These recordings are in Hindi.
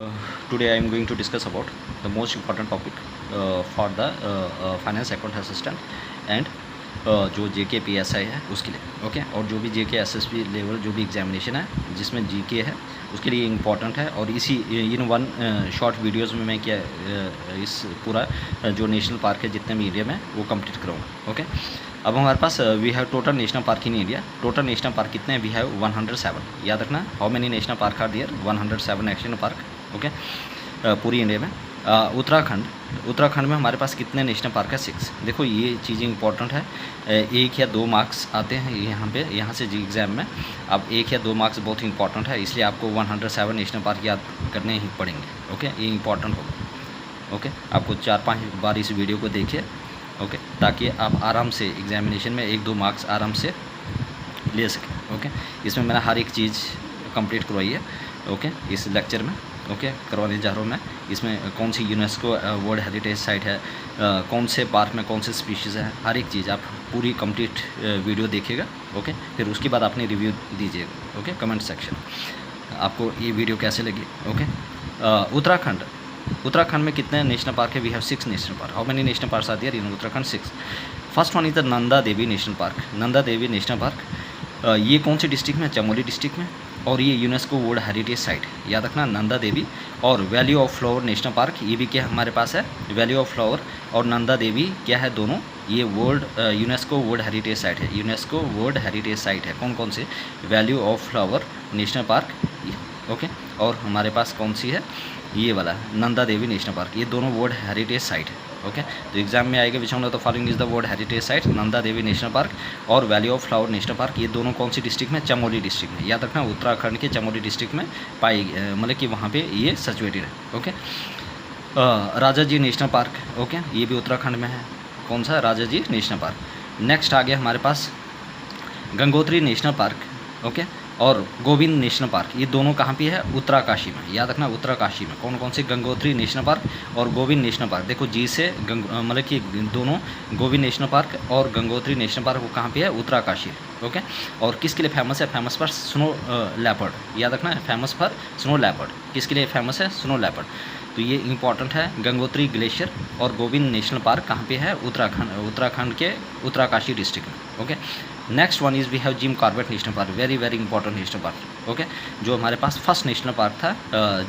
Today I am going to discuss about the most important topic for the finance account assistant and जो JK PSI है उसके लिए ओके और जो भी JK SSB लेवल जो भी एग्जामिनेशन है जिसमें GK है उसके लिए इम्पॉर्टेंट है। और इसी इन वन शॉर्ट वीडियोस में मैं क्या इस पूरा जो नेशनल पार्क है जितने भी इंडिया में वो कंप्लीट करूँगा। ओके अब हमारे पास we have total national park in India. Total national park कितने हैं? We have 107। याद रखना, how many national park are there? 107 national park. Okay पूरी इंडिया में। उत्तराखंड में हमारे पास कितने नेशनल पार्क है? 6। देखो ये चीज़ें इंपॉर्टेंट है, 1 या 2 मार्क्स आते हैं यहाँ से जी एग्ज़ाम में। अब 1 या 2 मार्क्स बहुत इंपॉर्टेंट है, इसलिए आपको 107 नेशनल पार्क याद करने ही पड़ेंगे। ओके ये इंपॉर्टेंट होगा। ओके आपको 4-5 बार इस वीडियो को देखिए ओके ताकि आप आराम से एग्जामिनेशन में 1-2 मार्क्स आराम से ले सकें। ओके इसमें मैंने हर एक चीज़ कंप्लीट करवाई है ओके इस लेक्चर में ओके करवाने जा रहा हूँ मैं। इसमें कौन सी यूनेस्को वर्ल्ड हेरिटेज साइट है, कौन से पार्क में कौन से स्पीशीज़ है, हर एक चीज़ आप पूरी कंप्लीट वीडियो देखिएगा ओके। फिर उसके बाद अपनी रिव्यू दीजिएगा ओके कमेंट सेक्शन। आपको ये वीडियो कैसे लगी? ओके उत्तराखंड में कितने नेशनल पार्क है? We have 6 national park. How many national park are there in Uttarakhand? 6। First one is the Nanda Devi national park. Nanda Devi national park ये कौन सी डिस्ट्रिक्ट में? चमोली डिस्ट्रिक्ट में। और ये यूनेस्को वर्ल्ड हेरिटेज साइट याद रखना नंदा देवी। और valley of flower national park ये भी क्या हमारे पास है? वैली ऑफ फ्लावर और नंदा देवी क्या है? दोनों ये यूनेस्को वर्ल्ड हेरिटेज साइट है। यूनेस्को वर्ल्ड हेरिटेज साइट है। कौन कौन से? Valley of flower national park okay और हमारे पास कौन सी है? ये वाला नंदा देवी नेशनल पार्क। ये दोनों वर्ल्ड हेरिटेज साइट है ओके। तो एग्जाम में आएगा which one of the following is the world heritage site? Nanda Devi national park और valley of flower national park. ये दोनों कौन सी डिस्ट्रिक्ट में? चमोली डिस्ट्रिक्ट में। याद रखना उत्तराखंड के चमोली डिस्ट्रिक्ट में पाई मतलब कि वहाँ पे ये सिचुएटेड है okay. Rajaji national park okay ये भी उत्तराखंड में है। कौन सा? राजा जी नेशनल पार्क। नेक्स्ट आ गया हमारे पास गंगोत्री नेशनल पार्क ओके और गोविंद नेशनल पार्क। ये दोनों कहाँ पे है? उत्तराकाशी में। याद रखना उत्तराकाशी में। कौन कौन से? गंगोत्री नेशनल पार्क और गोविंद नेशनल पार्क। देखो जी से मतलब कि दोनों गोविंद नेशनल पार्क और गंगोत्री नेशनल पार्क वो कहाँ पे है? उत्तराकाशी ओके। और किसके लिए फेमस है? Famous for snow leopard. याद रखना फेमस फॉर स्नो लेपर्ड। किसके लिए फेमस है? Snow leopard. तो ये इंपॉर्टेंट है। गंगोत्री ग्लेशियर और गोविंद नेशनल पार्क कहाँ पे है? उत्तराखंड के उत्तराकाशी डिस्ट्रिक्ट में okay. Next one is we have Jim Corbett national park. Very very important national park okay. जो हमारे पास फर्स्ट नेशनल पार्क था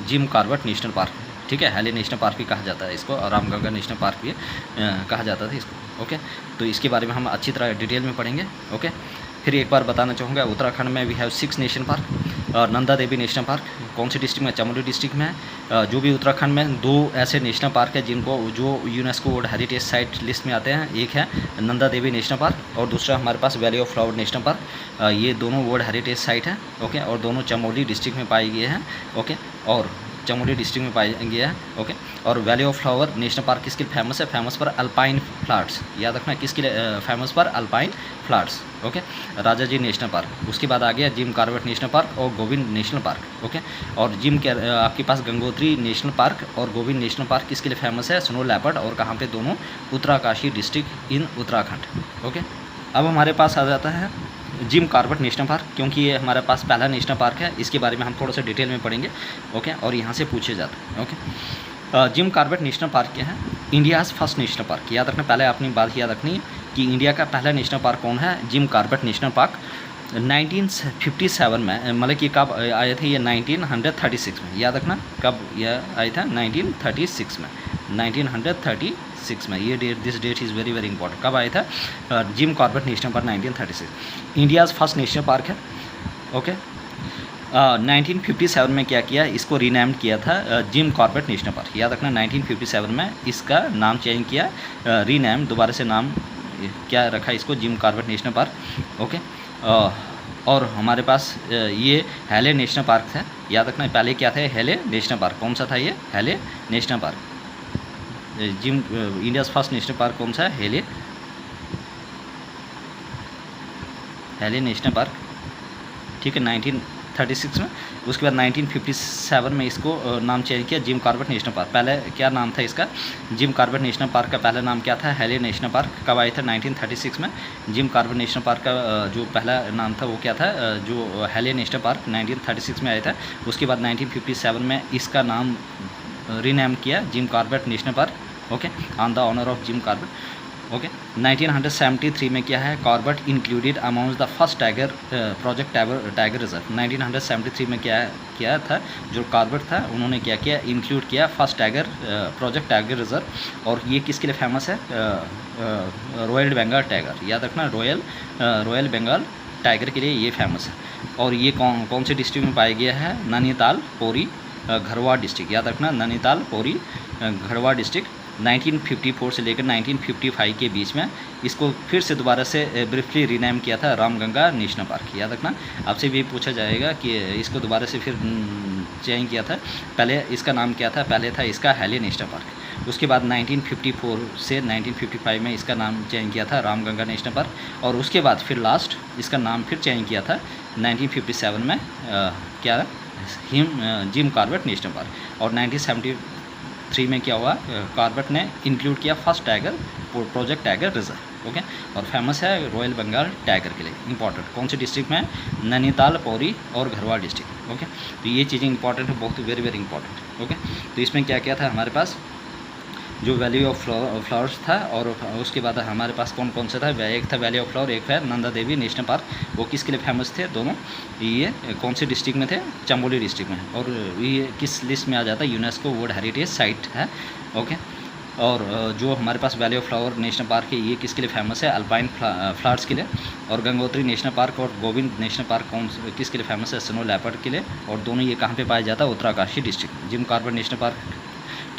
जिम कॉर्बेट नेशनल पार्क ठीक है। हेले नेशनल पार्क भी कहा जाता है इसको और रामगंगा नेशनल पार्क भी कहा जाता था इसको ओके। तो इसके बारे में हम अच्छी तरह डिटेल में पढ़ेंगे ओके। फिर एक बार बताना चाहूँगा उत्तराखंड में वी हैव 6 नेशनल पार्क और नंदा देवी नेशनल पार्क कौन सी डिस्ट्रिक्ट में? चमोली डिस्ट्रिक्ट में है। जो भी उत्तराखंड में 2 ऐसे नेशनल पार्क है जिनको जो UNESCO world heritage site list में आते हैं। एक है नंदा देवी नेशनल पार्क और दूसरा हमारे पास valley of flower national park. ये दोनों वर्ल्ड हेरिटेज साइट है ओके और दोनों चमोली डिस्ट्रिक्ट में पाए गए हैं ओके। और चमोली डिस्ट्रिक्ट में पाया गया है ओके। और valley of flower national park किसके लिए फेमस है? Famous for alpine flowers. याद रखना किसके लिए famous for? Alpine flowers okay. Rajaji national park. उसके बाद आ गया जिम कॉर्बेट नेशनल पार्क और गोविंद नेशनल पार्क ओके। और जिम के आपके पास गंगोत्री नेशनल पार्क और गोविंद नेशनल पार्क किसके लिए फेमस है? Snow leopard. और कहाँ पे? दोनों Uttarkashi district in Uttarakhand okay. अब हमारे पास आ जाता है जिम कॉर्बेट नेशनल पार्क क्योंकि ये हमारे पास पहला नेशनल पार्क है। इसके बारे में हम थोड़ा सा डिटेल में पढ़ेंगे ओके और यहाँ से पूछे जाते हैं okay. Gym Corbett national park क्या है? India's first national park. याद रखना पहले अपनी बात याद रखनी है कि इंडिया का पहला नेशनल पार्क कौन है? जिम कॉर्बेट नेशनल पार्क 1957 में मतलब कि कब आए थे? ये 1936 में। याद रखना कब यह आया था? 1936 में। 1936 में ये date this date is very very important. कब आया था Jim Corbett national park? 1936। India's first national park है ओके। 1957 में क्या किया? इसको रीनेम्ड किया था जिम कॉर्बेट नेशनल पार्क। याद रखना 1957 में इसका नाम चेंज किया, रीनेम दोबारा से नाम क्या रखा इसको? Gym Corbett national park okay. और हमारे पास ये हेले नेशनल पार्क था। याद रखना पहले क्या था? हेले नेशनल पार्क। कौन सा था ये? हेले national park. Gym India's first national park कौन सा है? हेले नेशनल पार्क ठीक है। 1936 में। उसके बाद 1957 में इसको नाम चेंज किया जिम कॉर्बेट नेशनल पार्क। पहले क्या नाम था इसका? जिम कॉर्बेट नेशनल पार्क का पहला नाम क्या था? हेले नेशनल पार्क। कब आया था? 1936 में। जिम कॉर्बेट नेशनल पार्क का जो पहला नाम था वो क्या था? जो हेले नेशनल पार्क 1936 में आया था। उसके बाद 1957 में इसका नाम रीनेम किया Jim Corbett national park, okay, on the honour of Jim Corbett, okay. 1973 में क्या है? Corbett included amount the first tiger project tiger reserve. 1973 में क्या था? जो कॉर्बेट था उन्होंने क्या किया? इंक्लूड किया first tiger project tiger reserve. और ये किसके लिए फेमस है? रॉयल बंगाल टाइगर, याद रखना, रॉयल बंगाल टाइगर के लिए ये फेमस है। और ये कौन से डिस्ट्रिक्ट में पाया गया है? नैनीताल, पौरी, गढ़वा डिस्ट्रिक्ट, याद रखना, नैनीताल, पौरी, गढ़वा डिस्ट्रिक्ट। 1954 से लेकर 1955 के बीच में इसको फिर से दोबारा से ब्रीफली रीनेम किया था रामगंगा नेशनल पार्क, याद रखना। आपसे भी पूछा जाएगा कि इसको दोबारा से फिर चेंज किया था। पहले इसका नाम क्या था? पहले था इसका हेले नेशनल पार्क। उसके बाद 1954 से 1955 में इसका नाम चेंज किया था रामगंगा नेशनल पार्क। और उसके बाद फिर लास्ट इसका नाम फिर चेंज किया था 1957 में क्या? Gym Corbett national park. और 1973 में क्या हुआ? कॉर्बेट ने इंक्लूड किया first tiger project tiger reserve, okay. और फेमस है रॉयल बंगाल टाइगर के लिए। इंपॉर्टेंट कौन से डिस्ट्रिक्ट में? नैनीताल, पौरी और गढ़वा डिस्ट्रिक्ट, ओके। तो ये चीज़ें इंपॉर्टेंट है, बहुत वेरी वेरी इंपॉर्टेंट, ओके। तो इसमें क्या क्या था हमारे पास? जो वैली ऑफ फ्लावर्स था, और उसके बाद हमारे पास कौन कौन सा था? एक था वैली ऑफ फ्लावर, एक है नंदा देवी नेशनल पार्क। वो किसके लिए फेमस थे दोनों? ये कौन से डिस्ट्रिक्ट में थे? चमोली डिस्ट्रिक्ट में। और ये किस लिस्ट में आ जाता है? यूनेस्को वर्ल्ड हेरिटेज साइट है, ओके। और जो हमारे पास valley of flower national park है ये किसके लिए फेमस है? अल्पाइन फ्लावर्स के लिए। और गंगोत्री नेशनल पार्क और गोविंद नेशनल पार्क किसके लिए फेमस है? स्नो लेपर्ड के लिए। और दोनों ये कहाँ पे पाया जाता है? Uttarkashi district. Gym Corbett national park,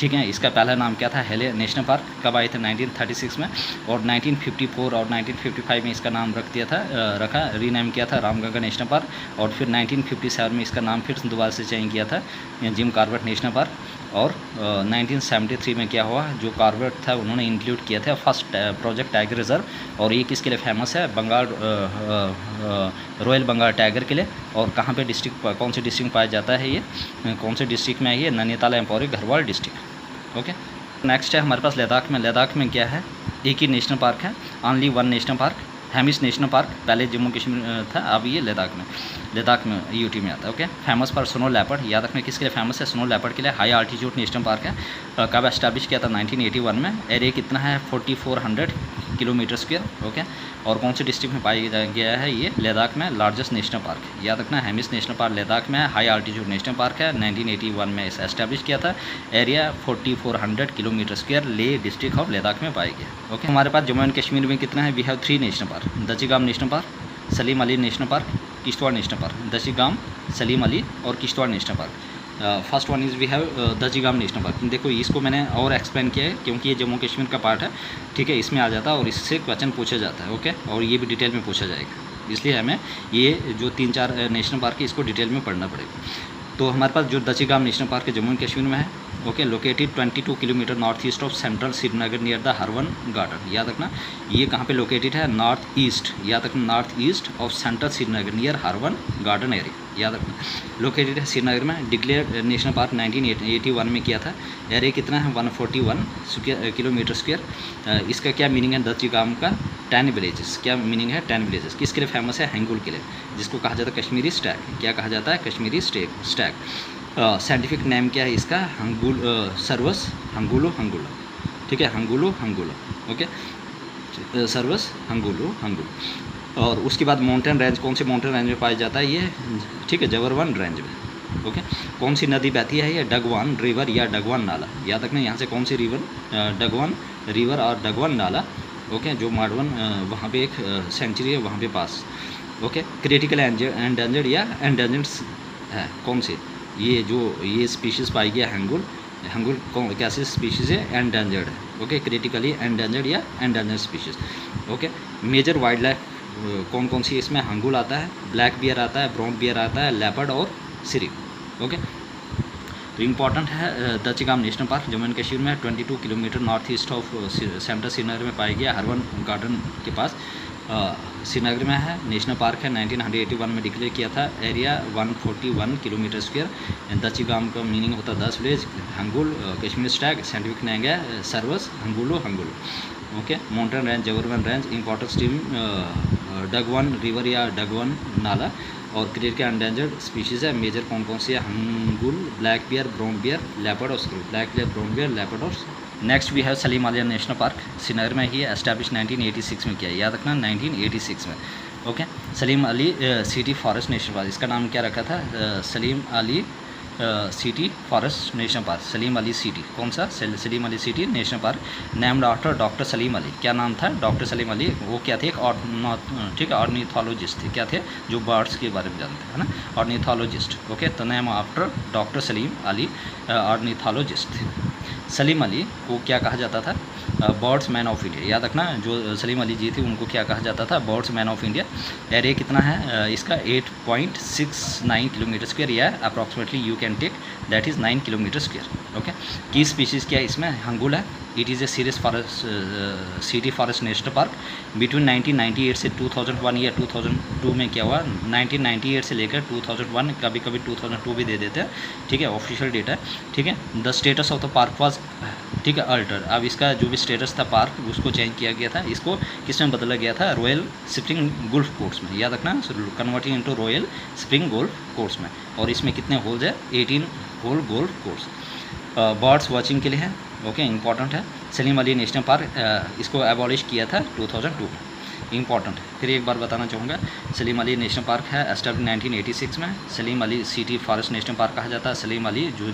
ठीक है, इसका पहला नाम क्या था? हेले नेशनल पार्क। कब आए थे? 1936 में। और 1954 और 1955 में इसका नाम रखा रीनेम किया था रामगंगा नेशनल पार्क। और फिर 1957 में इसका नाम फिर दोबारा से चेंज किया था जिम कॉर्बेट नेशनल पार्क। और 1973 में क्या हुआ? जो कॉर्बेट था उन्होंने इंक्लूड किया था फर्स्ट प्रोजेक्ट टाइगर रिजर्व। और ये किसके लिए फेमस है? बंगाल रॉयल बंगाल टाइगर के लिए। और कहाँ पे डिस्ट्रिक्ट, कौन से डिस्ट्रिक्ट पाया जाता है ये? कौन से डिस्ट्रिक्ट में है ये? Nainital, Pauri, Garhwal district, okay. Next है हमारे पास लद्दाख में। लद्दाख में क्या है? एक ही नेशनल पार्क है, only one national park, Hemis national park. पहले जम्मू कश्मीर था, अब ये लद्दाख में यूटी में आता है, okay. Famous for snow leopard, याद रखना किसके लिए फेमस है? स्नो लेपर्ड के लिए। हाई आल्टीट्यूड नेशनल पार्क है। कब एस्टैब्लिश किया था? 1981 में। एरिया कितना है? 4400 किलोमीटर स्क्वायर, ओके। और कौन से डिस्ट्रिक्ट में पाया गया है ये? लद्दाख में। लार्जेस्ट नेशनल पार्क, याद रखना, हेमिस नेशनल पार्क लद्दाख में है। हाई आल्टीट्यूड नेशनल पार्क है, 1981 में इसे एस्टैब्लिश किया था। एरिया 4400 किलोमीटर स्क्वायर, ले डिस्ट्रिक्ट ऑफ लद्दाख में पाया गया, ओके। हमारे पास जम्मू एंड कश्मीर में कितना है? We have 3 national park, Dachigam national park, Salim Ali national park, Kishtwar national park. Dachigam, Salim Ali और Kishtwar national park. First one is we have Dachigam national park. देखो इसको मैंने और एक्सप्लेन किया है क्योंकि ये जम्मू कश्मीर का पार्ट है, ठीक है, इसमें आ जाता है और इससे क्वेश्चन पूछा जाता है, ओके। और ये भी डिटेल में पूछा जाएगा, इसलिए हमें ये जो 3-4 नेशनल पार्क है इसको डिटेल में पढ़ना पड़ेगा। तो हमारे पास जो दचिगाम नेशनल पार्क है जम्मू एंड कश्मीर में है, okay. Located 22 kilometre north east of central Srinagar near the Harvan garden, याद रखना ये कहाँ पे लोकेटेड है? नॉर्थ ईस्ट, याद रखना, north east of central Srinagar near Harvan garden area, याद रखना। लोकेटेड है श्रीनगर में। डिक्लेयर नेशनल पार्क 1981 में किया था। एरिया कितना है? 141 किलोमीटर स्क्वायर। इसका क्या मीनिंग है? दचिगाम का 10 विलेजेस, क्या मीनिंग है? 10 विलेजेस। किसके लिए फेमस है? हैंगुल के लिए, जिसको कहा जाता है कश्मीरी स्टैग। क्या कहा जाता है? कश्मीरी स्टैग। साइंटिफिक नेम क्या है इसका? सर्वस हंगुलो, ठीक है, हंगुलो, ओके, सर्वस हंगुलो। और उसके बाद माउंटेन रेंज, कौन से माउंटेन रेंज में पाया जाता है ये? ठीक है, जबरवन रेंज में, ओके। कौन सी नदी बहती है ये? डगवान रिवर या डगवान नाला, याद रखना। यहाँ से कौन सी रिवर? डगवान रिवर और डगवान नाला, ओके। जो माडवन वहाँ पे एक सेंचुरी है वहाँ पे पास, ओके। क्रिटिकल एंडेंजर्ड या एंडेंजर्ड है कौन से? ये स्पीशीज़ पाई गया हैंगुल कौन कैसे स्पीशीज़ है? एंडेंजर्ड है, ओके। क्रिटिकली एंडेंजर्ड या endangered species, okay. Major wild life कौन सी इसमें? हैंगुल आता है, ब्लैक बियर आता है, ब्राउन बियर आता है, लेपर्ड और सिरी, ओके। तो इम्पॉर्टेंट है Dachigam national park Jammu and Kashmir में, 22 kilometre north east of central Srinagar में पाया गया, हरवन गार्डन के पास। श्रीनगर में है। नेशनल पार्क है, 1981 में डिक्लेयर किया था। Area 141 kilometre square. दचिगाम का मीनिंग होता है 10 village. Hangul Kashmir stag, scientific name है सर्वस हंगुलो हंगुलो। Okay, mountain range Zabarwan range, important stream Dagwan river या डगवन नाला। और क्रिएट के एंडेंजर्ड स्पीशीज़ है। मेजर कौन कौन सी है? Hangul, black bear, brown bear, leopard और स्क्रू। Black bear, brown bear, leopard और next we have Salim Ali national park. Srinagar में ही है, एस्टैब्लिश 1986 में किया है, याद रखना 1986 में। Okay, Salim Ali city forest national park, इसका नाम क्या रखा था? Salim Ali city forest national park, Salim Ali city. कौन सा? Salim Ali city national park. Named after doctor Salim Ali. क्या नाम था? डॉक्टर सलीम अली। वो क्या थे? एक ठीक है, ऑर्निथोलॉजिस्ट थे। क्या थे? जो बर्ड्स के बारे में जानते हैं, है ना, ऑर्निथोलॉजिस्ट। ओके, तो name after doctor Salim Ali, ornithologist थे। सलीम अली को क्या कहा जाता था? Birds man of India. याद रखना, जो सलीम अली जी थे उनको क्या कहा जाता था? Birds man of India. Area कितना है इसका? 8.69 किलोमीटर स्क्वायर, या approximately you can take that is 9 kilometre square. Okay, की स्पीशीज़ क्या है इसमें? हंगुल है। It is a serious forest city forest national park. Between 1998 से 2001 या 2002 में क्या हुआ? 1998 से लेकर 2001, कभी कभी 2002 भी दे देते हैं, ठीक है, ऑफिशियल डेटा है, ठीक है। The status of the park was, ठीक है, अल्टर। अब इसका जो भी स्टेटस था पार्क, उसको चेंज किया गया था। इसको किस में बदला गया था? रॉयल स्प्रिंग गोल्फ कोर्स में। याद रखना, converting into royal spring golf course में। और इसमें कितने होल्स है? 18 hole golf course. Birds watching के लिए है। ओके, इंपॉर्टेंट है। सलीम अली नेशनल पार्क, इसको एबॉलिश किया था 2002 में, इंपॉर्टेंट है। फिर एक बार बताना चाहूँगा, सलीम अली नेशनल पार्क है एस्टैब्लिश 1986 में। Salim Ali city forest national park कहा जाता है। सलीम अली जो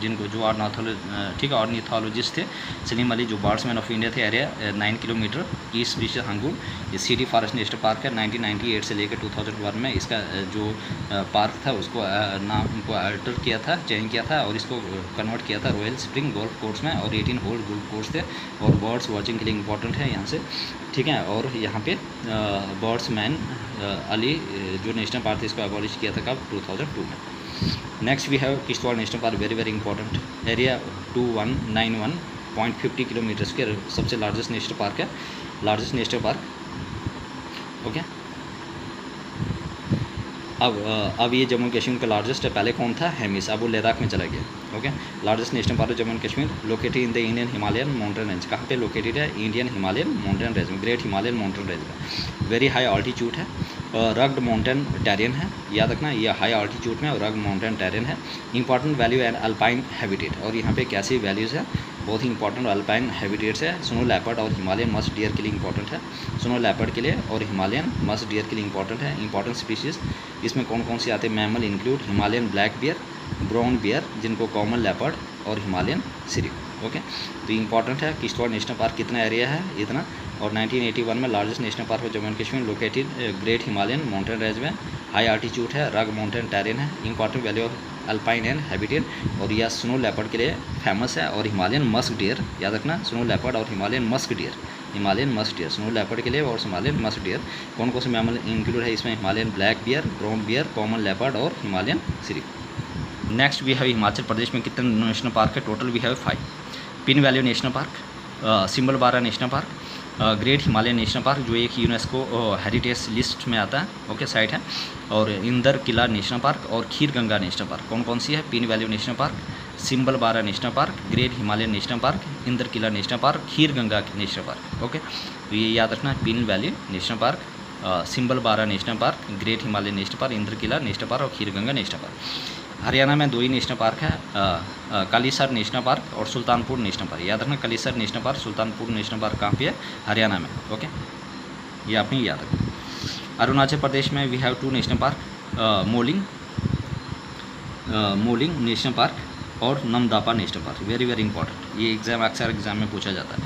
ठीक है, ऑर्निथोलॉजिस्ट थे। सलीम अली जो बर्ड्समैन ऑफ इंडिया थे। Area 9 kilometre. की स्पीशीज हंगुल। ये सिटी फॉरेस्ट नेशनल पार्क है। 1998 से लेकर 2001 में इसका जो पार्क था उसको नाम को अल्टर किया था, चेंज किया था, और इसको कन्वर्ट किया था रॉयल स्प्रिंग गोल्फ कोर्स में। और 18 होल गोल्फ कोर्स थे। और बर्ड्स वॉचिंग के लिए इंपॉर्टेंट है यहाँ से, ठीक है। और यहाँ पे बर्ड्समैन अली जो नेशनल पार्क था, इसको एबॉलिश किया था कब? 2002 में। Next we have Kishtwar national park, very very important. Area 2191.50 kilometre square, सबसे लार्जेस्ट नेशनल पार्क है, लार्जेस्ट नेशनल पार्क। ओके, अब ये जम्मू कश्मीर का लार्जेस्ट है। पहले कौन था? हेमिस, अब वो लद्दाख में चला गया। Okay, largest national park Jammu and Kashmir, located in the Indian Himalayan mountain range. कहाँ पे लोकेटेड है? इंडियन हिमालयन माउंटेन रेंज में, ग्रेट हिमालयन माउंटेन रेंज में। वेरी हाई ऑल्टीट्यूड है, रग्ड माउंटेन टेरेन है। याद रखना, ये हाई ऑल्टीट्यूड में और रग्ड माउंटेन टेरेन है। Important value and alpine habitat, और यहाँ पे कैसी वैल्यूज़ है? बहुत ही इंपॉर्टेंट अल्पाइन हैबिटेट्स है। स्नो लेपर्ड और हिमालयन मस्ट डियर के लिए इंपॉर्टेंट है। स्नो लेपर्ड के लिए और हिमालयन मस्ट डियर के लिए इंपॉर्टेंट है। इंपॉर्टेंट स्पीशीज़ इसमें कौन कौन सी आते हैं? Mammal include Himalayan black bear, brown beer जिनको कॉमन लेपर्ड, और हिमालयन सिरिक। ओके, तो इंपॉर्टेंट है। किश्तवाड़ नेशनल पार्क कितना एरिया है? इतना। और 1981 में लार्जेस्ट नेशनल पार्क है Jammu and Kashmir, located great Himalayan mountain range में, हाई आल्टीट्यूड है, रग माउंटेन टेरेन है। Important value of alpine and habitat, और यह स्नो लेपर्ड के लिए फेमस है। और हिमालयन मस्क डियर, याद रखना, स्नो लेपर्ड और Himalayan musk deer, Himalayan musk deer, snow leopard के लिए और हिमालयन मस्क डियर। कौन कौन से मैमल इंक्लूड है इसमें? Himalayan black bear, brown bear, common leopard और हिमालयन सिरिक। Next we have Himachal Pradesh में कितने नेशनल पार्क है? Total we have 5। Pin valley national park, Simbalbara national park, great Himalayan national park जो एक यूनेस्को हेरिटेज लिस्ट में आता है, ओके, साइट है। और इंदर किला नेशनल पार्क और खीर गंगा नेशनल पार्क। कौन कौन सी है? Pin valley national park, Simbalbara national park, great Himalayan national park, Inder Kila national park, Khir Ganga national park. Okay, तो ये याद रखना, Pin valley national park, Simbalbara national park, great Himalayan national park, Inder Kila national park और खीर गंगा नेशनल पार्क। हरियाणा में 2 ही नेशनल पार्क है, कालीसर नेशनल पार्क और सुल्तानपुर नेशनल पार्क। याद रखना, Kalesar national park, Sultanpur national park कहाँ पे है? हरियाणा में। ओके, ये आपने याद रखना। अरुणाचल प्रदेश में we have 2 national park, Mouling national park और Namdapha national park. Very very important, ये अक्सर एग्जाम में पूछा जाता है।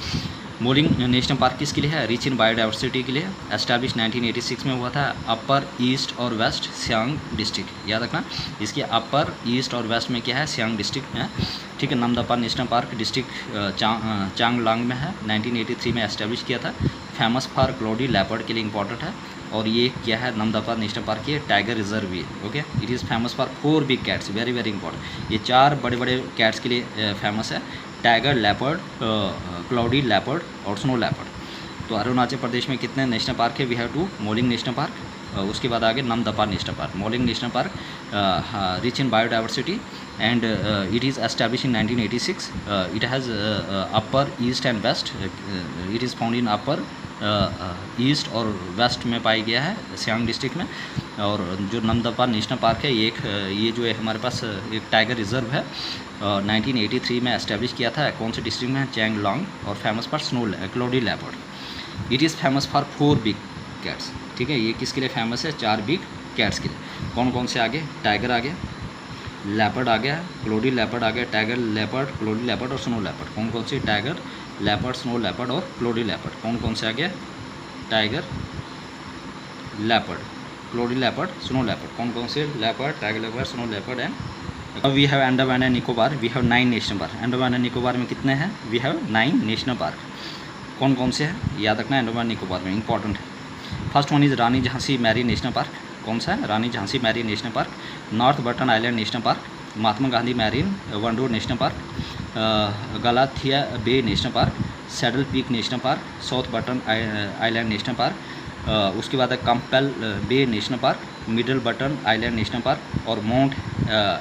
मोलिंग नेशनल पार्क किसके लिए है? रिच इन बायोडाइवर्सिटी के लिए। एस्टैब्लिश 1986 में हुआ था। अपर ईस्ट और वेस्ट सियांग डिस्ट्रिक्ट, याद रखना, इसके अपर ईस्ट और वेस्ट में क्या है? सियांग डिस्ट्रिक्ट है, ठीक है। Namdapha national park district Changlang में है, 1983 में एस्टैब्लिश किया था। फेमस फॉर क्लाउडी लेपर्ड के लिए इंपॉर्टेंट है। और ये क्या है? नमदापा नेशनल पार्क ये टाइगर रिजर्व भी है। Okay, it is famous for 4 big cats, very very important. ये 4 बड़े बड़े कैट्स के लिए फेमस है, टाइगर लेपर्ड, क्लाउडी लेपर्ड और स्नो लेपर्ड। तो अरुणाचल प्रदेश में कितने नेशनल पार्क है? We have 2, Mouling national park, उसके बाद आगे Namdapha national park. Mouling national park rich in biodiversity and it is establish in 1986। It has upper east and west, it is found in upper east और वेस्ट में पाई गया है सियांग डिस्ट्रिक्ट में। और जो नमदपा नेशनल पार्क है ये जो है हमारे पास एक टाइगर रिजर्व है, 1983 में एस्टैब्लिश किया था। कौन से डिस्ट्रिक्ट में? चैंगलॉन्ग, और famous for snow cloudy leopard. It is famous for 4 big cats, ठीक है। ये किसके लिए फेमस है? 4 बिग कैट्स के लिए। कौन कौन से आगे? टाइगर आ गया, लेपर्ड आ गया, क्लोडी लेपर्ड आ गया, टाइगर लेपर्ड, क्लोडी लेपर्ड और स्नो लेपर्ड। कौन कौन से? टाइगर लेपर्ड, स्नो लेपर्ड और क्लोडी लेपर्ड। कौन कौन से आ गया? Tiger leopard, cloudy leopard, snow leopard. कौन कौन से? Leopard, tiger leopard, snow leopard and we have Andaman and Nicobar. We have 9 national park. Andaman and Nicobar में कितने हैं? We have 9 national park. कौन कौन से हैं? याद रखना है, अंडमान निकोबार में इंपॉर्टेंट है। First one is Rani Jhansi marine national park. कौन सा है? Rani Jhansi marine national park. North button island national park, Mahatma Gandhi marine Wandoor national park, Galathea bay national park, saddle peak national park, south button island national park, उसके बाद है Campbell bay national park, middle button island national park और माउंट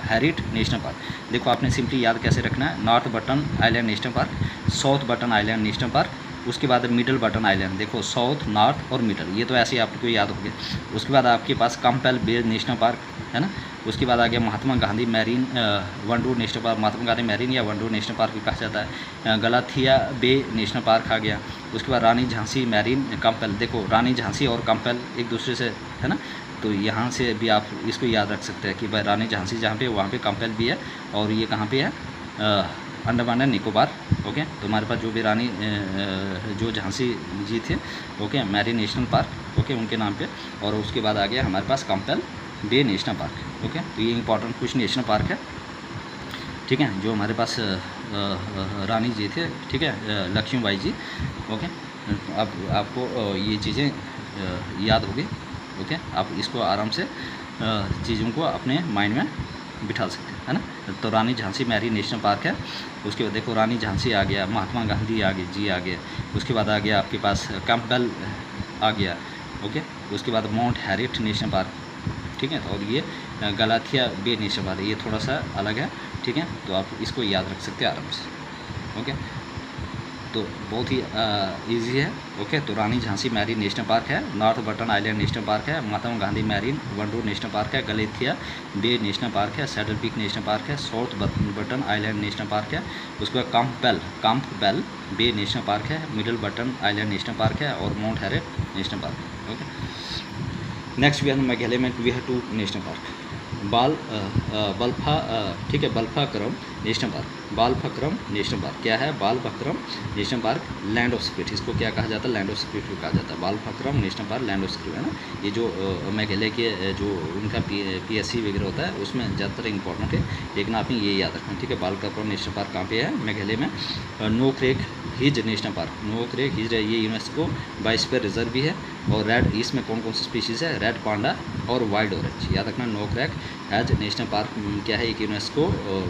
हैरिट नेशनल पार्क। देखो आपने सिंपली याद कैसे रखना है, north button island national park, south button island national park, उसके बाद मिडल बटन आइलैंड। देखो साउथ, नॉर्थ और मिडल, ये तो ऐसे ही आपको याद हो गया। उसके बाद आपके पास कंपेल बे नेशनल पार्क है ना। उसके बाद आ गया महात्मा Gandhi marine Wandoor national park, Mahatma Gandhi marine या वनडोर नेशनल पार्क भी कहा जाता है। गलाथिया बे नेशनल पार्क आ गया। उसके बाद रानी झांसी मैरीन कंपेल। देखो रानी झांसी और कंपेल एक दूसरे से है ना, तो यहाँ से भी आप इसको याद रख सकते हैं कि भाई रानी झांसी जहाँ पे वहाँ पे कंपेल भी है, और ये कहाँ पे है? अंडमान एंड निकोबार। ओके, तो हमारे पास जो भी रानी जो झांसी जी थे, okay, marine national park, okay, उनके नाम पे। और उसके बाद आ गया हमारे पास compel bay national park. Okay, तो ये इंपॉर्टेंट कुछ नेशनल पार्क है, ठीक है, जो हमारे पास रानी जी थे, ठीक है, लक्ष्मीबाई जी। ओके, अब आपको ये चीज़ें याद होगी। ओके, आप इसको आराम से चीज़ों को अपने माइंड में बिठा सकते हैं, है ना। तो Rani Jhansi marine national park है। उसके बाद देखो रानी झांसी आ गया, महात्मा गांधी आ गए जी आ गए। उसके बाद आ गया आपके पास कैंपबेल आ गया। ओके, उसके बाद माउंट हैरिट नेशनल पार्क, ठीक है। और ये गलाथिया बे नेशनल पार्क, ये थोड़ा सा अलग है, ठीक है। तो आप इसको याद रख सकते हैं आराम से। ओके, तो बहुत ही इजी है। ओके, तो Rani Jhansi marine national park है, north button island national park है, Mahatma Gandhi marine Wandoor national park है, गलेथिया बे नेशनल पार्क है, सैडल पीक नेशनल पार्क है, south button island national park है। उसके बाद कंपबेल बे नेशनल पार्क है, middle button island national park है और माउंट हैरिट नेशनल पार्क है। Okay, next we have Meghalaya में वी हैव 2 नेशनल पार्क, बल्फा, ठीक है, Balphakram national park. Balphakram national park क्या है? Balphakram national park, land of spirit, इसको क्या कहा जाता है? लैंड ऑफ स्पिरिट कहा जाता है। Balphakram national park, land of spirit, है ना। ये जो मेघालय के जो उनका PSC वगैरह होता है उसमें ज़्यादातर इंपॉर्टेंट है, लेकिन आपने ये याद रखना, ठीक है। बालफक्रम नेशनल पार्क कहाँ पे है? मेघालय में। Nokrek his national park, Nokrek his, ये यूनेस्को बायोस्फीयर रिजर्व भी है। और रेड, इसमें कौन कौन सी स्पीशीज़ है? रेड पांडा और वाइल्ड ऑरेंज, याद रखना। नोक्रेक हैज नेशनल पार्क क्या है? एक यूनेस्को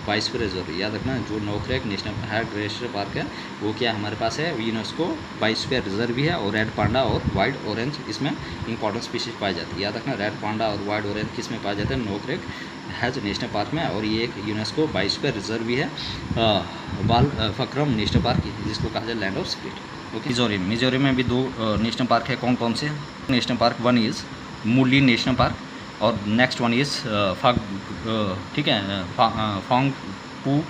बायोस्फीयर रिजर्व, याद रखना। जो नोक्रेक नेशनल नेशनल पार्क है वो क्या हमारे पास है? यूनेस्को बायोस्फीयर रिजर्व भी है। और रेड पांडा और वाइल्ड ऑरेंज इसमें इंपॉर्टेंट स्पीशीज पाई जाती है, याद रखना। रेड पांडा और वाइल्ड ऑरेंज किस में पाए जाते हैं? नोक्रेक हैज नेशनल पार्क में, और ये एक यूनेस्को बायोस्फीयर रिजर्व भी है। बालफक्रम नेशनल पार्क, जिसको कहा जाए land of spirit. Okay, Mizoram में भी 2 नेशनल पार्क है। कौन कौन से national park? One is Murlen national park और नेक्स्ट वन इज़ ठीक है, फांगपू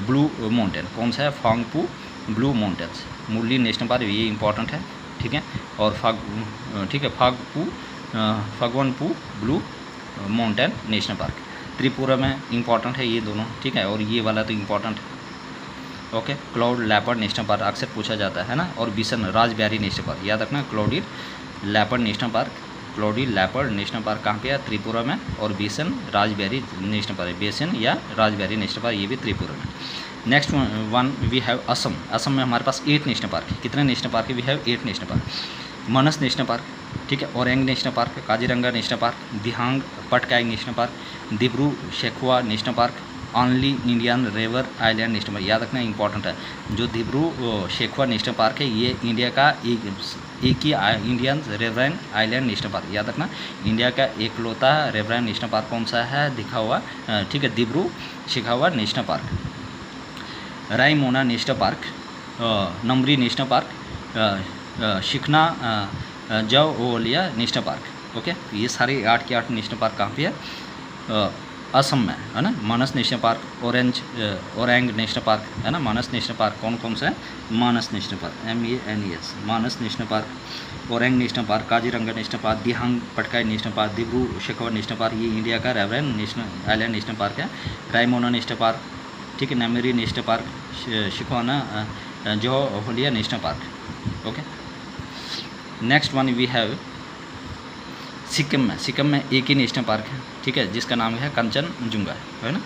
ब्लू माउंटेन। कौन सा है? Phawngpui blue mountains, Murlen national park, ये इंपॉर्टेंट है, ठीक है। और ठीक है, Phawngpui blue mountain national park, Tripura में इंपॉर्टेंट है ये दोनों, ठीक है। और ये वाला तो इंपॉर्टेंट है। Okay, cloud leopard national park अक्सर पूछा जाता है ना। और बिसन राजबेरी नेशनल पार्क, याद रखना। Cloudy leopard national park, cloudy leopard national park कहाँ पे है? त्रिपुरा में। और बिसन राजबेरी नेशनल पार्क, बेसन या राजबेरी नेशनल पार्क, ये भी त्रिपुरा में। Next one we have Assam. Assam में हमारे पास 8 नेशनल पार्क है। कितने नेशनल पार्क है? We have 8 national park. Manas national park, ठीक है, Orang national park, Kaziranga national park, Dihing Patkai national park, Dibru Saikhowa national park, only Indian river island national park, याद रखना इंपॉर्टेंट है। जो दिब्रू शेखवा नेशनल पार्क है ये इंडिया का एक ही Indian riverine island national park, याद रखना इंडिया का एकलौता रिवराइन नेशनल पार्क कौन सा है, दिखा हुआ, ठीक है, Dibru Saikhowa national park. Raimona national park, Nameri national park, Sikhna Jwhwlao national park. Okay, ये सारे 8 के 8 नेशनल पार्क कहाँ पे है, असम में है ना। Manas national park, Orang national park है ना। मानस नेशनल पार्क कौन कौन सा है, Manas national park MANES, Manas national park, Orang national park, Kaziranga national park, Dihing Patkai national park, Dibru Saikhowa national park, ये इंडिया का riverine national island national park है। रायमोना नेशनल पार्क, ठीक है, Nameri national park, Sikhna Jwhwlao national park. Okay, next one we have Sikkim में एक ही नेशनल पार्क है, ठीक है, जिसका नाम है कंचनजुंगा, है ना।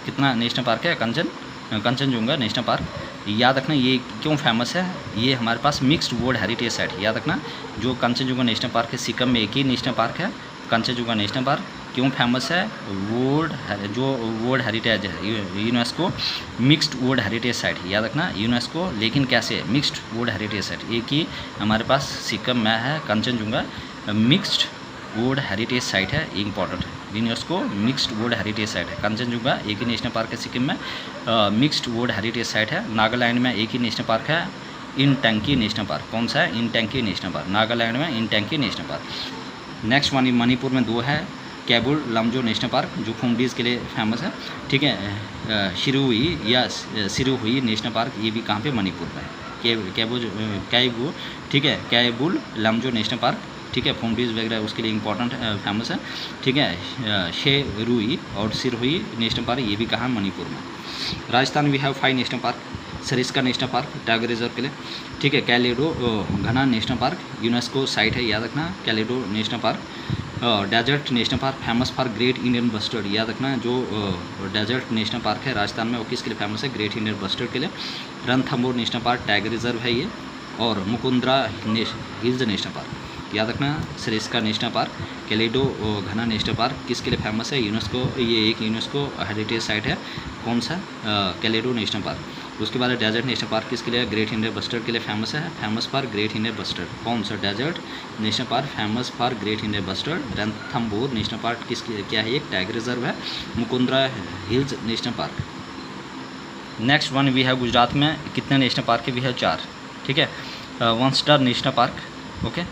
कितना नेशनल पार्क है, कंचनजुंगा नेशनल पार्क। याद रखना ये क्यों फेमस है, ये हमारे पास मिक्स्ड वर्ल्ड हेरिटेज साइट है। याद रखना जो कंचनजुंगा नेशनल पार्क है, सिक्किम में एक ही नेशनल पार्क है, कंचनजुंगा नेशनल पार्क। क्यों फेमस है, वर्ल्ड हेरिटेज है, UNESCO mixed world heritage site है। याद रखना यूनेस्को, लेकिन कैसे, मिक्स्ड वर्ल्ड हेरिटेज साइट, एक ही हमारे पास सिक्किम में है Kanchenjunga, mixed world heritage site है, इंपॉर्टेंट है। UNESCO mixed world heritage site है। कंचनजुंगा एक ही नेशनल पार्क है सिक्किम में, मिक्स्ड वर्ल्ड हेरिटेज साइट है। नागालैंड में एक ही नेशनल पार्क है, इनटेंकी नेशनल पार्क। कौन सा है, इनटेंकी नेशनल पार्क, नागालैंड में Intanki national park. Next one Manipur में 2 है, कैबुल लमजो नेशनल पार्क जो फूमडीज़ के लिए फेमस है, ठीक है। सिरुहुई नेशनल पार्क, ये भी कहाँ पे, मणिपुर में। कैबू, ठीक है, कैबुल लमजो नेशनल पार्क, ठीक है, फूमडीज़ वगैरह उसके लिए इंपॉर्टेंट फेमस है, ठीक है। शेरुई और सिरहुई नेशनल पार्क, ये भी कहाँ, मणिपुर में। Rajasthan we have 5 national park, Sariska national park tiger reserve के लिए, ठीक है। कैलेडो घना नेशनल पार्क यूनेस्को साइट है, याद रखना Keoladeo national park. Desert national park famous for great Indian bustard, याद रखना जो डेजर्ट नेशनल पार्क है राजस्थान में वो किसके लिए फेमस है, ग्रेट इंडियन बस्टर्ड के लिए। Ranthambore national park tiger reserve है ये। और मुकुंद्रा हिल्स नेशनल पार्क, याद रखना सरिस्का नेशनल पार्क। कैलेडो घना नेशनल पार्क किसके लिए फेमस है, यूनेस्को, ये एक यूनेस्को हेरिटेज साइट है, कौन सा, कैलेडो नेशनल पार्क। उसके बाद डेजर्ट नेशनल पार्क किसके लिए, ग्रेट इंडियन बस्टर्ड के लिए फेमस है, famous for great Indian bustard. कौन सा, desert national park famous for great Indian bustard. Ranthambore national park किसके क्या है, एक टाइगर रिजर्व है। Mukundra hills national park. Next one we have Gujarat में कितने नेशनल पार्क है, वी हैव 4, ठीक है। Vansda national park, okay.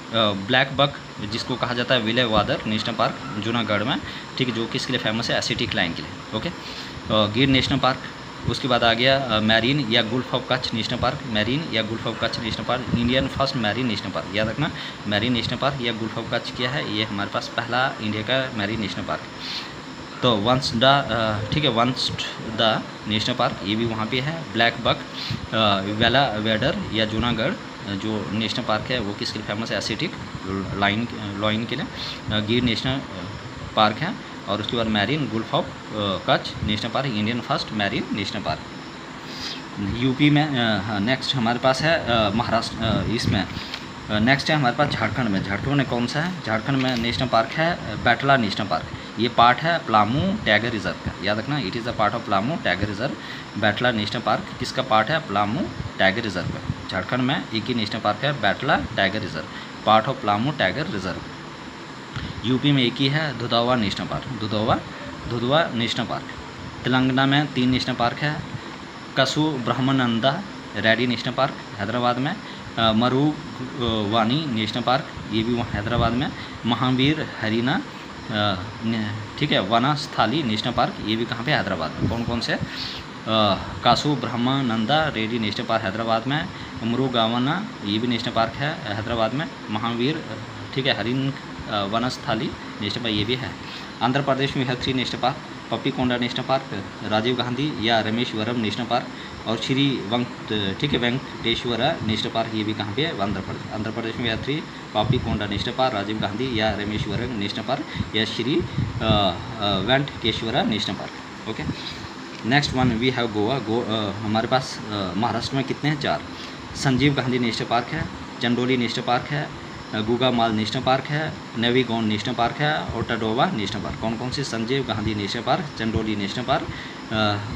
Black buck जिसको कहा जाता है Velavadar national park Junagadh में, ठीक है, जो किसके लिए फेमस है, एसिटिक लाइन के लिए, ओके। गिर नेशनल पार्क। उसके बाद आ गया मैरीन या gulf of Kutch national park, marine या gulf of Kutch national park, Indian first marine national park, याद रखना मैरीन नेशनल पार्क या गुल्फ ऑफ कच्छ क्या है, ये हमारे पास पहला इंडिया का मैरीन नेशनल पार्क। तो वंस द, ठीक है, वंस द नेशनल पार्क, ये भी वहाँ पे है। ब्लैक बक वेला वेडर या जूनागढ़ जो नेशनल पार्क है वो किसके लिए फेमस है, एसिटिक लाइन के लिए। गिर नेशनल पार्क है। और उसके बाद marine Gulf of Kutch national park, Indian first marine national park. UP में नेक्स्ट हमारे पास है महाराष्ट्र, इसमें नेक्स्ट है हमारे पास झारखंड में। झारखंड में कौन सा है, झारखंड में नेशनल पार्क है बैटला नेशनल पार्क, ये पार्ट है प्लामू टाइगर रिजर्व का, याद रखना it is a part of Palamau tiger reserve. Betla national park किसका पार्ट है, प्लामू टाइगर रिजर्व का। झारखंड में एक ही नेशनल पार्क है Betla tiger reserve, part of Palamau tiger reserve. UP में एक ही है Dudhwa national park, Dudhwa national park. Telangana में 3 नेशनल पार्क है, कसु ब्रह्मानंदा रेड्डी नेशनल पार्क हैदराबाद में, मरुवानी नेशनल पार्क ये भी वहाँ हैदराबाद में, महावीर हरीना, ठीक है, वनस्थली नेशनल पार्क ये भी कहाँ पे, हैदराबाद में। कौन कौन से, कासु ब्रह्मानंदा रेड्डी नेशनल पार्क हैदराबाद में, मुरुगावना ये भी नेशनल पार्क है हैदराबाद में, महावीर, ठीक है, हरिन वनस्थली नेशनल पार्क ये भी है। आंध्र प्रदेश में है 3 national park, Papikonda national park, Rajiv Gandhi या रमेश्वरम नेशनल पार्क, और श्री ठीक है वेंकटेश्वरा नेशनल पार्क ये भी कहाँ पे है, आंध्र प्रदेश में है 3, पप्पीकोंडा नेशनल पार्क, राजीव गांधी या रमेश्वरम नेशनल पार्क या Shri Venkateswara national park, okay. Next one we have Goa. हमारे पास महाराष्ट्र में कितने हैं, 4। संजीव गांधी नेशनल पार्क है, चंडोली नेशनल पार्क है, गुगामाल नेशनल पार्क है, नेवीगोंड नेशनल पार्क है और टडोवा नेशनल पार्क। कौन कौन से, Sanjeev Gandhi national park, Chandoli national park,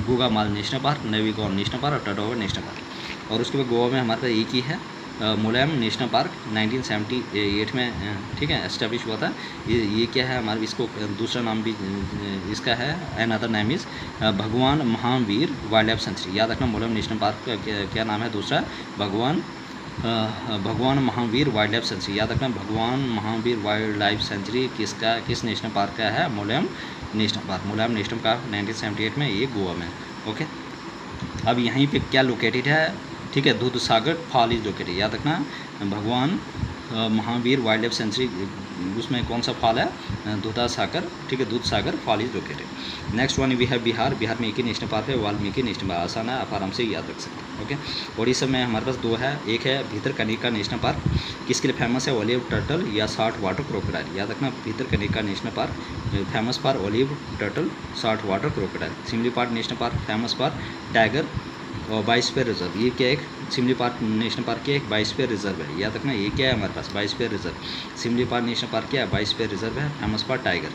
Gugamal national park, Navegaon national park और टडोवर नेशनल पार्क। और उसके बाद गोवा में हमारे पास एक ही है मोलैम नेशनल पार्क 1978 में ठीक है एस्टेब्लिश हुआ था। ये क्या है हमारे, इसको दूसरा नाम भी इसका है, एन अदर नेम इज़ भगवान महावीर वाइल्ड लाइफ सेंचुरी। याद रखना मोलैम नेशनल पार्क का क्या नाम है दूसरा, भगवान महावीर वाइल्ड लाइफ सेंचुरी। याद रखना भगवान महावीर वाइल्ड लाइफ सेंचुरी किस नेशनल पार्क का है, मोलैम नेशनल पार्क। मोलैम नेशनल पार्क 1978 में, ये गोवा में। ओके, अब यहीं पे क्या लोकेटेड है, ठीक है, दूधसागर फॉल इज लोकेटेड। याद रखना भगवान महावीर वाइल्ड लाइफ सेंचुरी, उसमें कौन सा फॉल है, दूधसागर, ठीक है, Dudhsagar fall is located. Next one we have Bihar. Bihar में एक ही नेशनल पार्क है, वाल्मीकि नेशनल पार्क। आसान है, आप आराम से याद रख सकते हैं। ओके, उड़ीसा में हमारे पास दो है, एक है भितरकनिका नेशनल पार्क, किसके लिए फेमस है, ओलिव टर्टल या साल्ट वाटर क्रोकोडाइल। याद रखना Bhitarkanika national park famous for olive turtle salt water crocodile. Simlipal national park famous for tiger और बायोस्फीयर रिजर्व। ये क्या एक सिमलीपाल नेशनल पार्क के एक बायोस्फीयर रिजर्व है। याद रखना ये क्या है हमारे पास, biosphere reserve. Similipal national park क्या है, बायोस्फीयर रिजर्व है, फेमस फॉर टाइगर।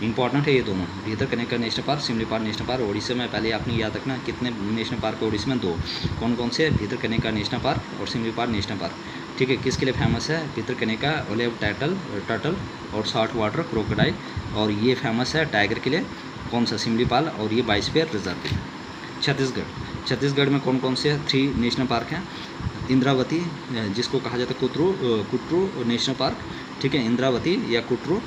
इंपॉर्टेंट है ये दोनों, Bhitarkanika national park, Similipal national park. Orissa में पहले आपने याद रखना कितने नेशनल पार्क है उड़ीसा में, दो। कौन कौन से, भितरकनिका नेशनल पार्क और सिमलीपाल नेशनल पार्क। ठीक है, किसके लिए फेमस है, भितरकनिका ओलिव टर्टल और साल्ट वाटर क्रोकोडाइल, और ये फेमस है टाइगर के लिए, कौन सा, सिमलीपाल, और ये बायोस्फीयर रिजर्व के लिए। छत्तीसगढ़ में कौन कौन से 3 नेशनल पार्क हैं, इंद्रावती जिसको कहा जाता है कुट्रू नेशनल पार्क, ठीक है, इंद्रावती या कुट्रू,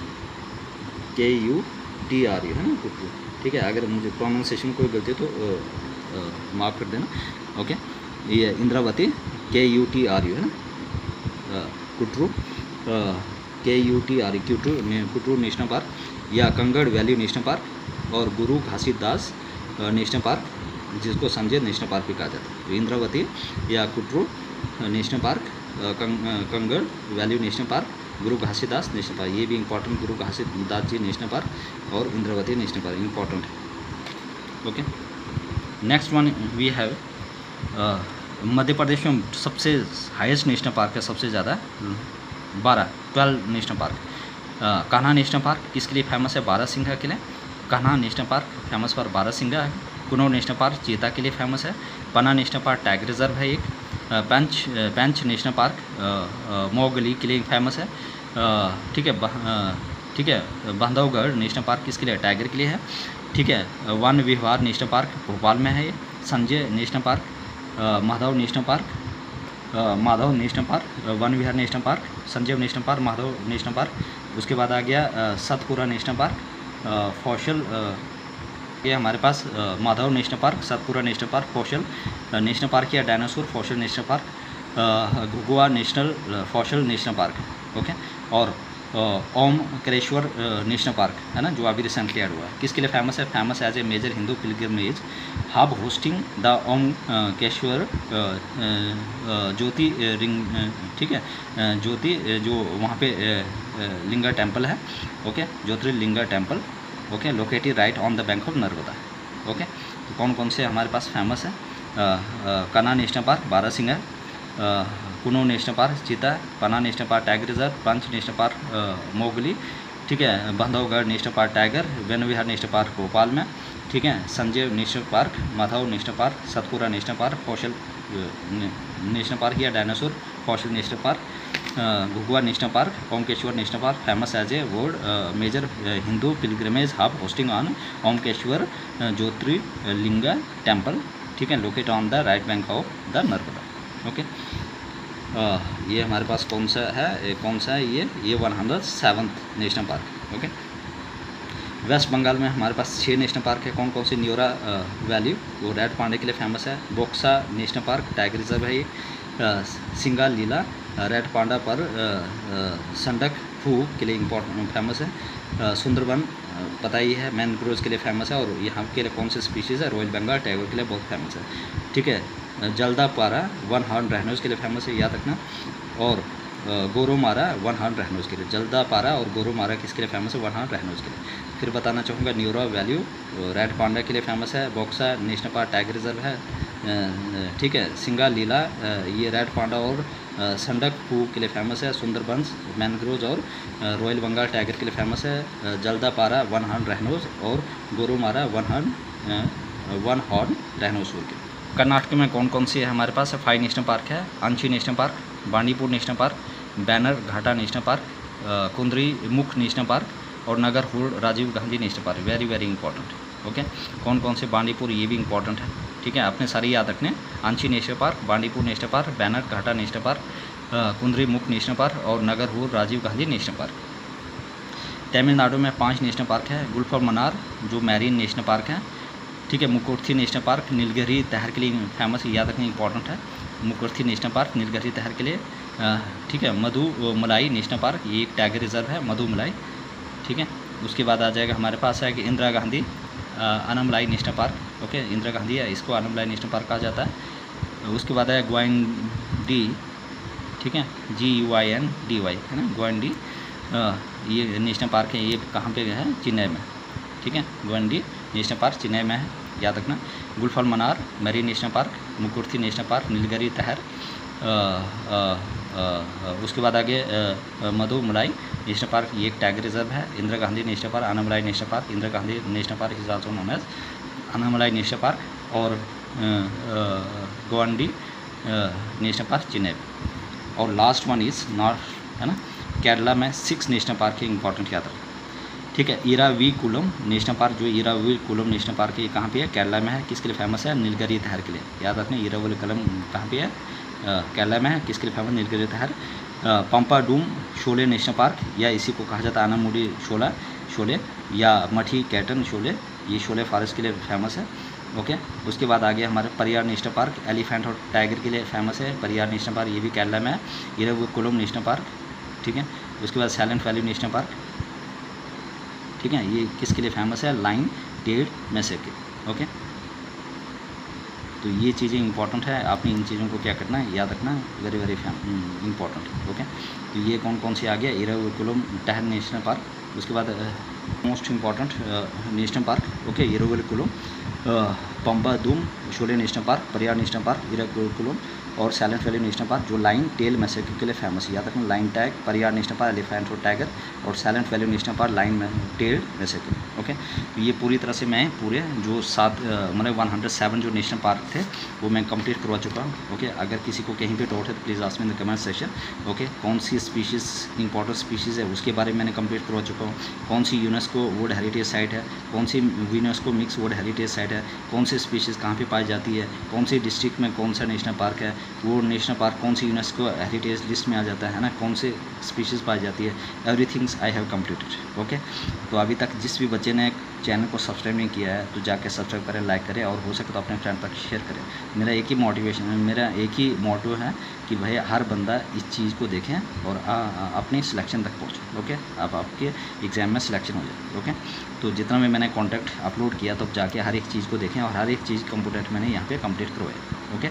KUTRU है ना, कुट्रू। ठीक है, अगर मुझे प्रोनाउंसिएशन कोई गलती हो तो माफ़ कर देना। ओके, ये इंद्रावती KUTRU है ना, कुट्रू कुट्रू नेशनल पार्क, या कंगड़ वैली नेशनल पार्क, और गुरु घासीदास नेशनल पार्क जिसको संजय नेशनल पार्क भी कहा जाता है। तो इंद्रावती या Kutru national park, Kanger valley national park, Guru Ghasidas national park, ये भी इंपॉर्टेंट, गुरु घासीदास जी नेशनल पार्क और इंद्रावती नेशनल पार्क इंपॉर्टेंट है। Okay, next one we have Madhya Pradesh में सबसे हाईएस्ट नेशनल पार्क है, सबसे ज़्यादा 12 national park. Kanha national park किसके लिए फेमस है, बारहसिंघा के लिए। Kanha national park famous for barasingha है। कुनो नेशनल पार्क चीता के लिए फेमस है। Panna national park tiger reserve है एक। पेंच नेशनल पार्क मोगली के लिए फेमस है। ठीक है, बांधवगढ़ नेशनल पार्क किसके लिए, टाइगर के लिए है। ठीक है, वन विहार नेशनल पार्क भोपाल में है ये। Sanjay national park, Madhav national park, Van Vihar national park, Sanjay national park, Madhav national park. उसके बाद आ गया सतपुरा नेशनल पार्क, फौशल, ये हमारे पास Madhav national park, Satpura national park, fossil national park या dinosaur fossil national park, Ghughua fossil national park. Okay, और ओमकारेश्वर नेशनल पार्क है ना, जो अभी रिसेंटली ऐड हुआ है, किसके लिए फेमस है, famous as a major Hindu pilgrimage hub hosting the Omkareshwar Jyoti ring, ठीक है, ज्योति जो वहाँ पे लिंगा टेम्पल है। Okay, Jyotirlinga temple, okay, located right on the bank of Narmada. Okay, तो कौन कौन से हमारे पास फेमस है, Kanha national park barasingha, Kuno national park cheetah, Panna national park tiger reserve, Pench national park Mowgli, ठीक है, Bandhavgarh national park tiger, Van Vihar national park Bhopal में, ठीक है, Sanjay national park, Madhav national park, Satpura national park, fossil national park या dinosaur fossil national park, Ghughua national park, Omkareshwar national park famous as a world major Hindu pilgrimage hub hosting on Omkareshwar Jyotirlinga temple, ठीक है, locate on the right bank of the Narmada. Okay, ये हमारे पास कौन सा है ये 107th national park. Okay, West Bengal में हमारे पास 6 नेशनल पार्क है। कौन कौन से, न्योरा वैली वो रेड पांडे के लिए फेमस है, बोक्सा नेशनल पार्क टाइगर रिजर्व है ये, सिंगालीला रेड पांडा पर संडक फू के लिए इम्पोर्टेंट फेमस है, सुंदरबन पता ही है मैनग्रोव्स के लिए फेमस है, और यहाँ के लिए कौन से स्पीशीज़ है, रॉयल बंगाल टाइगर के लिए बहुत फेमस है। ठीक है, जल्दापारा वन हॉर्न रैनोज के लिए फेमस है, याद रखना, और गोरोमारा वन हॉर्न रैनोज के लिए, जल्दापारा और गोरोमारा किसके लिए फेमस है, वन हॉर्न रैनोज के लिए। फिर बताना चाहूँगा न्यूरा वैल्यू रेड पांडा के लिए फेमस है, Buxa national park tiger reserve है, ठीक है, सिंगालीला ये रेड पांडा और संडक फू के लिए फेमस है, सुंदरबंस मैनग्रोव्स और रॉयल बंगाल टाइगर के लिए फेमस है, जल्दापारा वन हॉर्न रैनोज और Gorumara one horn one horn dinosaur के। कर्नाटक में कौन कौन सी है हमारे पास? 5 नेशनल पार्क है। Anshi national park, Bandipur national park, Bannerghatta national park, Kudremukh national park और Nagarhole Rajiv Gandhi national park. Very very important. Okay, कौन कौन से? बांडीपुर, ये भी इंपॉर्टेंट है, ठीक है, आपने सारी याद रखने। Anshi national park, Bandipur national park, Bannerghatta national park, Kudremukh national park और नगरहोड राजीव गांधी नेशनल पार्क। तमिलनाडु में 5 नेशनल पार्क है। गुल्फर मनार जो मैरीन नेशनल पार्क है, ठीक है। मुकुर्थी नेशनल पार्क नीलगिरी तहर के लिए फेमस है, याद रखना इंपॉर्टेंट है। मुकुर्थी नेशनल पार्क नीलगिरी तहर के लिए, ठीक है। मधुमलाई नेशनल पार्क, ये एक टाइगर रिजर्व है मधुमलाई, ठीक है। उसके बाद आ जाएगा हमारे पास है कि Indira Gandhi Anamalai national park. Okay, Indira Gandhi है, इसको अनामलाई नेशनल पार्क कहा जाता है। उसके बाद है ग्वाइंडी, ठीक है, GUINDY है ना, ग्वाइंडी, ये नेशनल पार्क है। ये कहाँ पे है? चेन्नई में, ठीक है। ग्वाइंडी नेशनल पार्क चेन्नई में है, याद रखना। Gulf of Mannar marine national park, Mukurthi national park Nilgiri tahr, उसके बाद आगे मधुमलाई नेशनल पार्क, ये एक टाइगर रिजर्व है। Indira Gandhi national park, Anamalai national park, Indira Gandhi national park is also known as Anamalai national park और ग्वांडी नेशनल पार्क चेन्नई। और लास्ट वन इज़ नॉर्थ, है ना, केरला में 6 नेशनल पार्क है, इंपॉर्टेंट याद रखना, ठीक है। इराविकुलम नेशनल पार्क, जो इराविकुलम नेशनल पार्क है, ये कहाँ पे है? केरला में है। किसके लिए फेमस है? नीलगिरी तहर के लिए, याद रखना। इराविकुलम कहाँ पे है? केरला में है। किसके लिए फेमस? नीलगिरी तहर। पंपाडूम शोले नेशनल पार्क, या इसी को कहा जाता है अनामुडी शोले या मठी कैटन शोले, ये शोले फॉरेस्ट के लिए फेमस है। ओके, उसके बाद आ गया हमारे परियार नेशनल पार्क, एलिफेंट और टाइगर के लिए फेमस है। परियार नेशनल पार्क, ये भी केरला में है। इराविकुलम नेशनल पार्क, ठीक है। उसके बाद साइलेंट वैली नेशनल पार्क, ठीक है, ये किसके लिए फेमस है? लाइन टेड मैसे के। ओके, तो ये चीज़ें इंपॉर्टेंट है, आपने इन चीज़ों को क्या करना है? याद रखना, वेरी वेरी इंपॉर्टेंट। ओके, तो ये कौन कौन सी आ गया? Eravikulam tahr national park. उसके बाद most important national park, okay, Eravikulam, Pampadum Shola national park, Periyar national park, Eravikulam और साइलेंट वैली नेशनल पार्क, जो लाइन टेल मैसेक्यू के लिए फेमस है, याद रखना। Lion tag, Periyar national park, elephant और टाइगर, और silent valley national park, lion tail macaque. Okay, तो ये पूरी तरह से मैं पूरे जो 107 जो नेशनल पार्क थे वो मैं कंप्लीट करवा चुका हूँ। ओके, अगर किसी को कहीं पे डाउट है तो please ask me in the comment section. Okay, कौन सी स्पीशीज़ इंपॉर्टेंट स्पीशीज़ है उसके बारे में मैंने कंप्लीट करवा चुका हूँ। कौन सी यूनेस्को वर्ल्ड हेरिटेज साइट है, कौन सी UNESCO mix world heritage site है, कौन सी स्पीशीज़ कहाँ पे पाई जाती है, कौन सी डिस्ट्रिक्ट में कौन सा नेशनल पार्क है, वो नेशनल पार्क कौन सी यूनेस्को हेरिटेज लिस्ट में आ जाता है ना, कौन से स्पीशीज़ पाई जाती है, everything's I have completed. Okay, तो अभी तक जिस भी बच्चे ने चैनल को सब्सक्राइब नहीं किया है तो जाके सब्सक्राइब करें, लाइक करें और हो सके तो अपने फ्रेंड तक शेयर करें। मेरा एक ही मोटिवेशन है, मेरा एक ही मोटो है कि भाई हर बंदा इस चीज़ को देखें और अपनी सिलेक्शन तक पहुँचे। ओके, अब आपके एग्ज़ाम में सिलेक्शन हो जाए। ओके, तो जितना भी मैंने कॉन्टैक्ट अपलोड किया तो जाके हर एक चीज़ को देखें और हर एक चीज़ कंप्यूटर मैंने यहाँ पे कंप्लीट करवाया। ओके,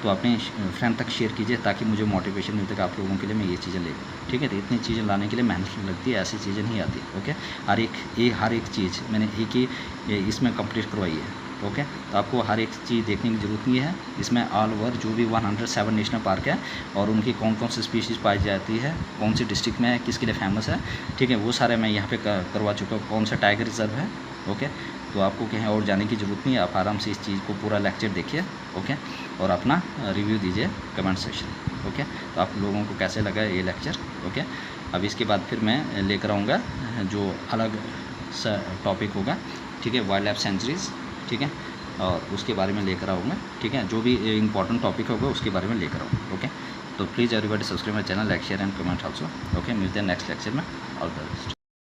तो अपने फ्रेंड तक शेयर कीजिए ताकि मुझे मोटिवेशन मिलता है कि आप लोगों के लिए मैं ये चीज़ें ले लूँ। ठीक है, तो इतनी चीज़ें लाने के लिए मेहनत लगती है, ऐसी चीज़ें नहीं आती। ओके, हर एक चीज़ मैंने एक ही इसमें कंप्लीट करवाई है। ओके, तो आपको हर एक चीज़ देखने की ज़रूरत नहीं है। इसमें ऑल ओवर जो भी 107 नेशनल पार्क है और उनकी कौन कौन सी स्पीशीज़ पाई जाती है, कौन सी डिस्ट्रिक्ट में है, किसके लिए फेमस है, ठीक है, वो सारे मैं यहाँ पे करवा चुका हूँ। कौन सा टाइगर रिजर्व है। ओके, तो आपको कहीं और जाने की ज़रूरत नहीं है, आप आराम से इस चीज़ को पूरा लेक्चर देखिए। ओके, और अपना रिव्यू दीजिए कमेंट सेक्शन। ओके, तो आप लोगों को कैसे लगा ये लेक्चर। ओके, अब इसके बाद फिर मैं लेकर आऊँगा जो अलग सा टॉपिक होगा, ठीक है, वाइल्ड लाइफ सेंचुरीज़, ठीक है, और उसके बारे में लेकर आऊँगा। ठीक है, जो भी इंपॉर्टेंट टॉपिक होगा उसके बारे में लेकर आऊँगा। ओके, तो please everybody subscribe my channel, like share and comment also. Okay, मिलते हैं नेक्स्ट लेक्चर में। All the best.